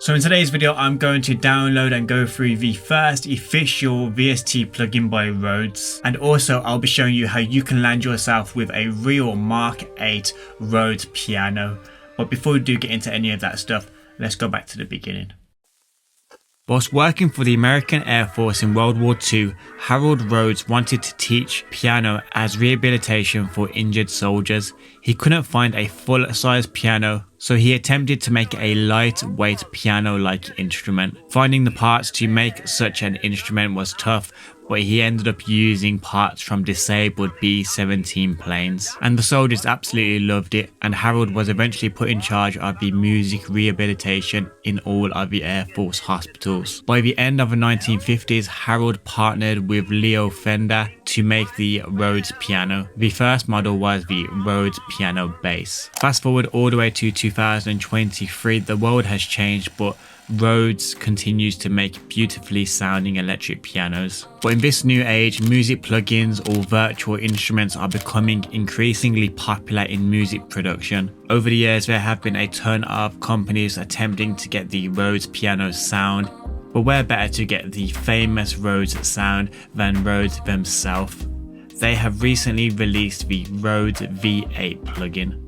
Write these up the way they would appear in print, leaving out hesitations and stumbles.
So in today's video, I'm going to download and go through the first official VST plugin by Rhodes. And also I'll be showing you how you can land yourself with a real Mark 8 Rhodes piano. But before we do get into any of that stuff, let's go back to the beginning. Whilst working for the American Air Force in World War II, Harold Rhodes wanted to teach piano as rehabilitation for injured soldiers. He couldn't find a full-size piano, so he attempted to make a lightweight piano-like instrument. Finding the parts to make such an instrument was tough, but he ended up using parts from disabled B-17 planes. And the soldiers absolutely loved it, and Harold was eventually put in charge of the music rehabilitation in all of the Air Force hospitals. By the end of the 1950s, Harold partnered with Leo Fender to make the Rhodes piano. The first model was the Rhodes piano bass. Fast forward all the way to 2023, the world has changed, but Rhodes continues to make beautifully sounding electric pianos. But in this new age, music plugins or virtual instruments are becoming increasingly popular in music production. Over the years, there have been a ton of companies attempting to get the Rhodes piano sound, but where better to get the famous Rhodes sound than Rhodes themselves. They have recently released the Rhodes V8 plugin,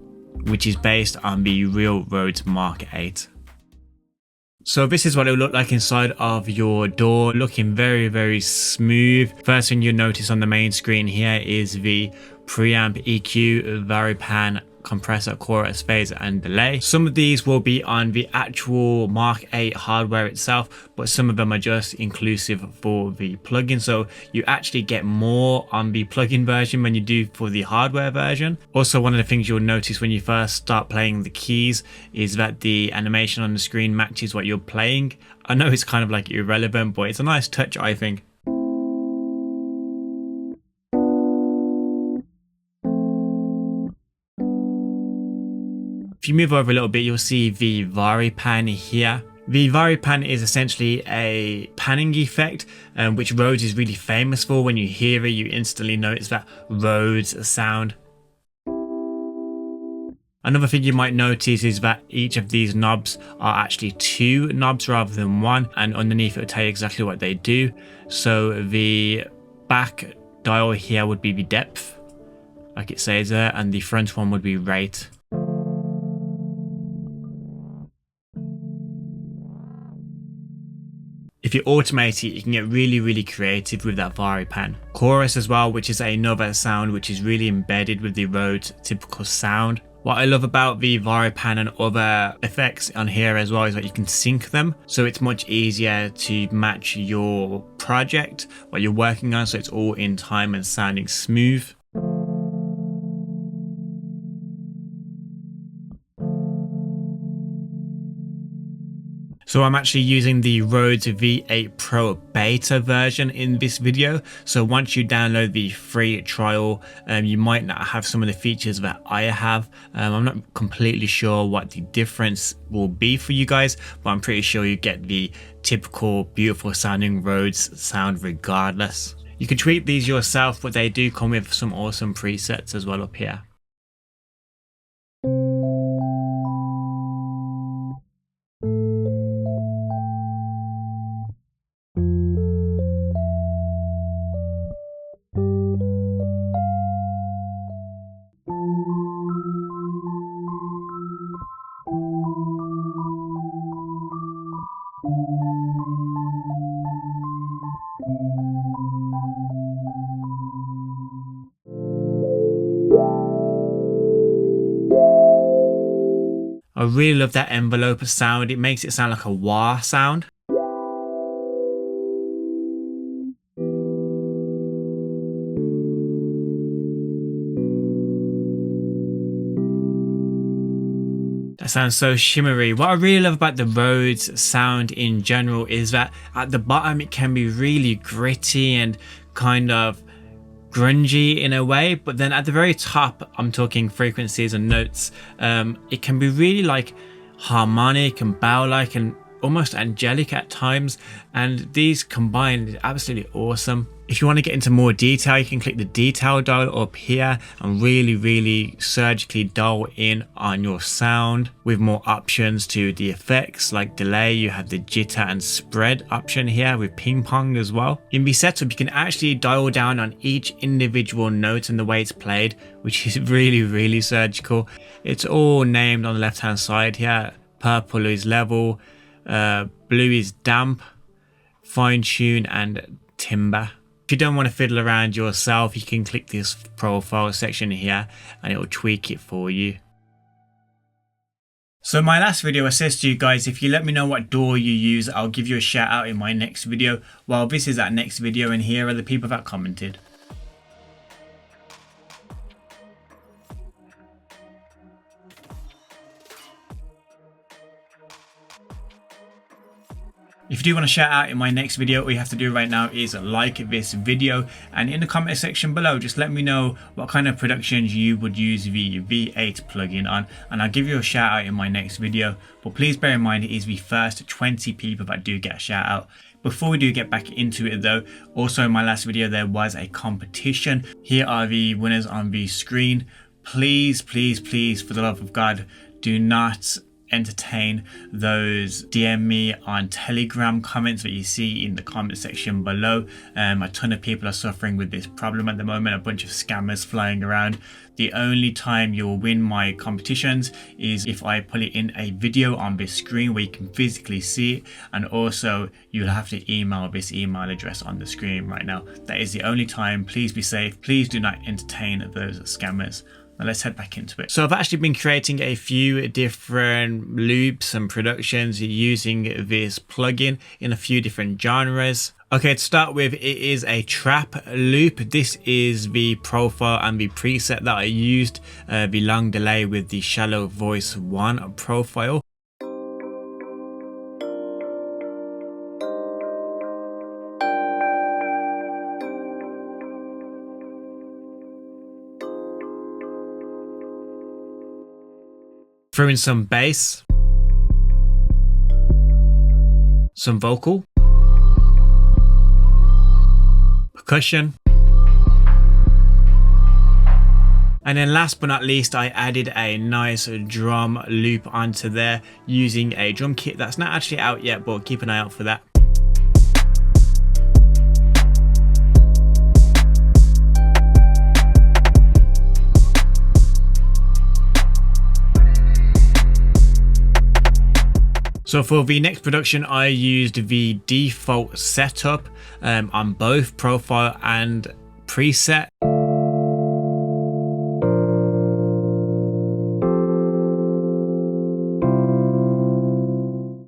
which is based on the real Rhodes Mark 8. So this is what it will look like inside of your DAW, looking very smooth. First thing you'll notice on the main screen here is the preamp, EQ, VariPan, compressor, chorus, phase and delay. Some of these will be on the actual Mark 8 hardware itself, but some of them are just inclusive for the plugin, so you actually get more on the plugin version than you do for the hardware version. Also, one of the things you'll notice when you first start playing the keys is that the animation on the screen matches what you're playing. I know it's kind of like irrelevant, but it's a nice touch, I think. If you move over a little bit, you'll see the VariPan here. The VariPan is essentially a panning effect, which Rhodes is really famous for. When you hear it, you instantly notice that Rhodes sound. Another thing you might notice is that each of these knobs are actually two knobs rather than one, and underneath it will tell you exactly what they do. So the back dial here would be the depth, like it says there, and the front one would be rate. If you automate it, you can get really creative with that VariPan. Chorus as well, which is another sound which is really embedded with the Rhodes typical sound. What I love about the VariPan and other effects on here as well is that you can sync them, so it's much easier to match your project, what you're working on, so it's all in time and sounding smooth. So I'm actually using the Rhodes V8 Pro beta version in this video. So once you download the free trial, you might not have some of the features that I have. I'm not completely sure what the difference will be for you guys, but I'm pretty sure you get the typical beautiful sounding Rhodes sound regardless. You can tweak these yourself, but they do come with some awesome presets as well up here. I really love that envelope sound. It makes it sound like a wah sound. That sounds so shimmery. What I really love about the Rhodes sound in general is that at the bottom it can be really gritty and kind of grungy in a way, but then at the very top, I'm talking frequencies and notes, it can be really like harmonic and bow-like, and almost angelic at times, and these combined is absolutely awesome. If you want to get into more detail, you can click the detail dial up here and really surgically dial in on your sound with more options to the effects like delay. You have the jitter and spread option here with ping pong as well. In the setup, you can actually dial down on each individual note and the way it's played, which is really surgical. It's all named on the left hand side here. Purple is level, blue is damp, fine tune and timbre. If you don't want to fiddle around yourself, you can click this profile section here and it will tweak it for you. So my last video, I says to you guys, if you let me know what DAW you use, I'll give you a shout out in my next video. Well, this is that next video and here are the people that commented. If you do want to shout out in my next video, all you have to do right now is like this video, and in the comment section below just let me know what kind of productions you would use the V8 plugin on, and I'll give you a shout out in my next video. But please bear in mind it is the first 20 people that do get a shout out. Before we do get back into it though, also in my last video there was a competition. Here are the winners on the screen. Please for the love of God, do not entertain those DM me on Telegram comments that you see in the comment section below. A ton of people are suffering with this problem at the moment, a bunch of scammers flying around. The only time you'll win my competitions is if I put it in a video on this screen where you can physically see it, and also you'll have to email this email address on the screen right now. That is the only time. Please be safe. Please do not entertain those scammers. Now let's head back into it. So I've actually been creating a few different loops and productions using this plugin in a few different genres. Okay, to start with, it is a trap loop. This is the profile and the preset that I used, the long delay with the shallow voice 1 profile. Throw in some bass, some vocal, percussion, and then last but not least I added a nice drum loop onto there using a drum kit that's not actually out yet, but keep an eye out for that. So for the next production, I used the default setup on both profile and preset.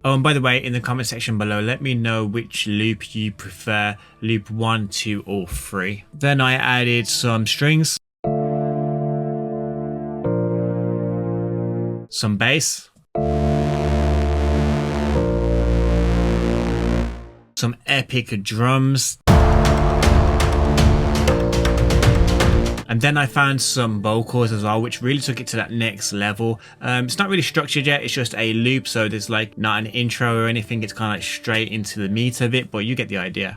Oh, and by the way, in the comment section below, let me know which loop you prefer, loop 1, 2 or 3. Then I added some strings, some bass, some epic drums, and then I found some vocals as well, which really took it to that next level. It's not really structured yet, it's just a loop, so there's like not an intro or anything, it's kind of like straight into the meat of it, but you get the idea.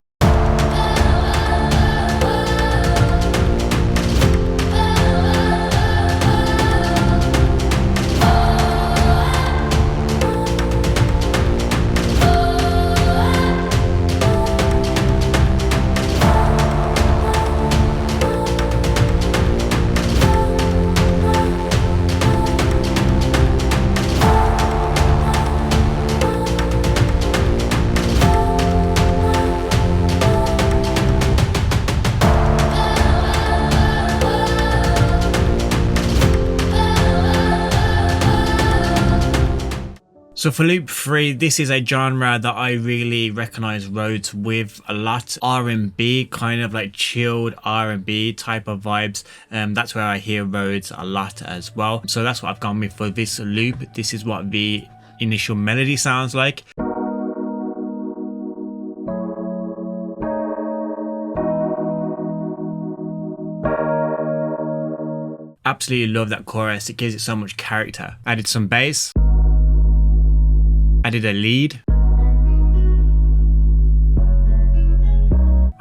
So for loop 3, this is a genre that I really recognize Rhodes with a lot. R&B, kind of like chilled R&B type of vibes. That's where I hear Rhodes a lot as well. So that's what I've gone with for this loop. This is what the initial melody sounds like. Absolutely love that chorus, it gives it so much character. Added some bass. Added a lead,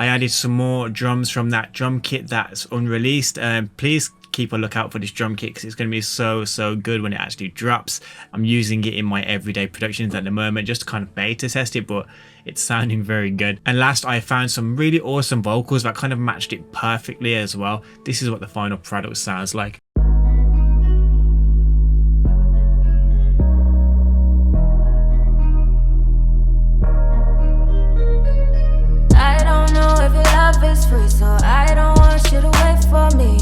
I added some more drums from that drum kit that's unreleased. Please keep a lookout for this drum kit because it's going to be so good when it actually drops. I'm using it in my everyday productions at the moment just to kind of beta test it, but it's sounding very good. And last, I found some really awesome vocals that kind of matched it perfectly as well. This is what the final product sounds like. I don't know if your love is free, so I don't want you to wait for me.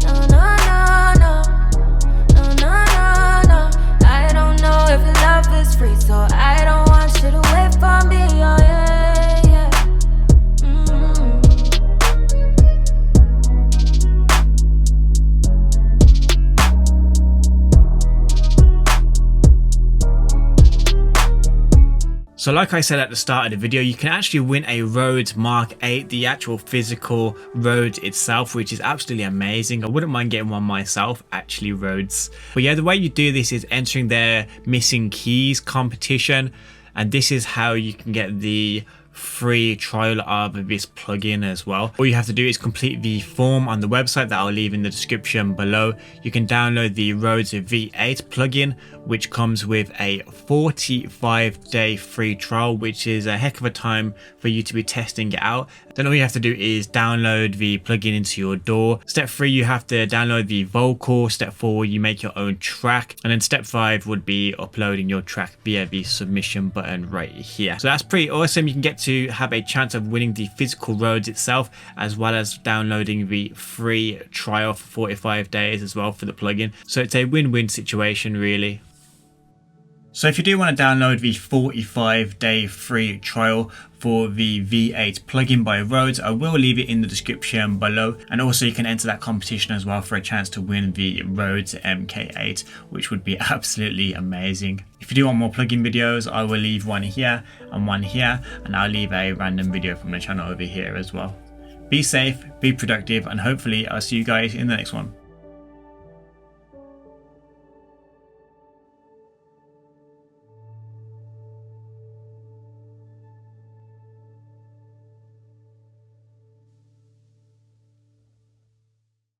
No, no, no, no, no, no, no, no. I don't know if your love is free, so I don't want you to wait for me. Oh yeah, yeah. So like I said at the start of the video, you can actually win a Rhodes Mark 8, the actual physical Rhodes itself, which is absolutely amazing. I wouldn't mind getting one myself, actually, Rhodes. But yeah, the way you do this is entering their missing keys competition, and this is how you can get the free trial of this plugin as well. All you have to do is complete the form on the website that I'll leave in the description below. You can download the Rhodes V8 plugin, which comes with a 45-day free trial, which is a heck of a time for you to be testing it out. Then all you have to do is download the plugin into your DAW. Step 3, you have to download the vocal. Step 4, you make your own track. And then step 5 would be uploading your track via the submission button right here. So that's pretty awesome. You can get to have a chance of winning the physical Rhodes itself, as well as downloading the free trial for 45 days as well for the plugin. So it's a win-win situation, really. So if you do want to download the 45-day free trial for the V8 plugin by Rhodes, I will leave it in the description below. And also you can enter that competition as well for a chance to win the Rhodes MK8, which would be absolutely amazing. If you do want more plugin videos, I will leave one here, and I'll leave a random video from the channel over here as well. Be safe, be productive, and hopefully I'll see you guys in the next one.